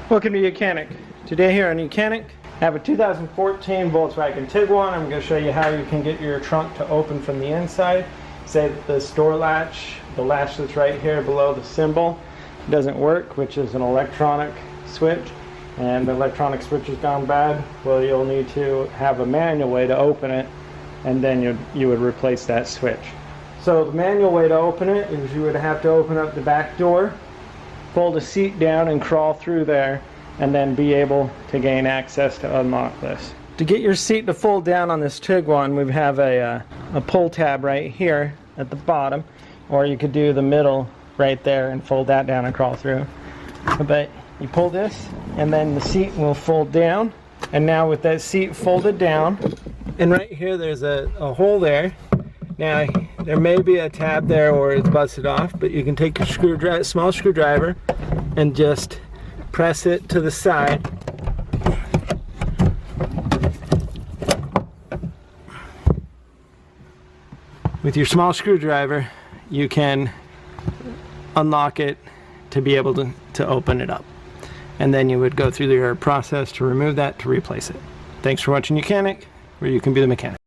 Welcome to YOUCANIC. Today here on YOUCANIC, I have a 2014 Volkswagen Tiguan. I'm going to show you how you can get your trunk to open from the inside. Say that the store latch, the latch that's right here below the symbol, doesn't work, which is an electronic switch, and the electronic switch has gone bad. Well, you'll need to have a manual way to open it, and then you would replace that switch. So the manual way to open it is you would have to open up the back door, fold a seat down and crawl through there, and then be able to gain access to unlock this. To get your seat to fold down on this Tiguan, we have a pull tab right here at the bottom, or you could do the middle right there and fold that down and crawl through. But you pull this and then the seat will fold down, and now with that seat folded down, and right here there's a hole there. Now there may be a tab there or it's busted off, but you can take your small screwdriver and just press it to the side. With your small screwdriver, you can unlock it to be able to open it up. And then you would go through your process to remove that, to replace it. Thanks for watching YOUCANIC, where you can be the mechanic.